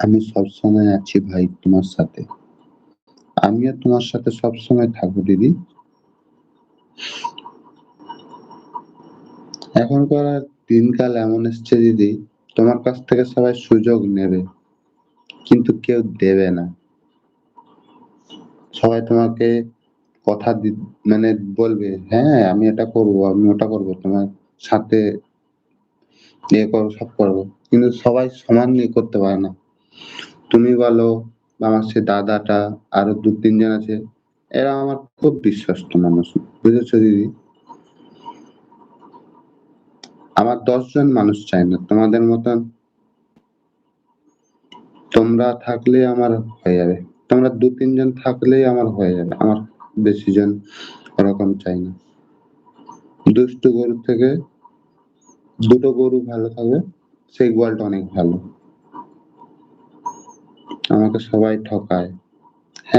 আমি সবসময় আছি ভাই তোমার সাথে। আমিও তোমার সাথে সবসময় থাকবো দিদি। এখনকার দিনকাল এমন এসছে দিদি, তোমার কাছ থেকে সবাই সুযোগ নেবে, কিন্তু কেউ দেবে না। সবাই তোমাকে কথা মানে বলবে, "হ্যাঁ, আমি এটা করবো, আমি ওটা করবো।" তোমার সাথে ইয়ে করো, সব করবো। কিন্তু সবাই সমান ইয়ে করতে পারে না। তুমি বলো বা আমার সে দাদাটা আরো ২-৩ জন আছে, এরা আমার খুব বিশ্বস্ত মানুষ। বুঝেছো দিদি? আমার ১০ জন মানুষ চাই না। তোমাদের মতন তোমরা থাকলেই আমার হয়ে যাবে। তোমরা ২-৩ জন থাকলেই আমার হয়ে যাবে। আমার বেশি জন ওরকম চাই না। দুষ্টু গরুর থেকে ২ টো গরু ভালো থাকবে, সেই গোয়ালটা অনেক ভালো। আমাকে সবাই ঠকায়।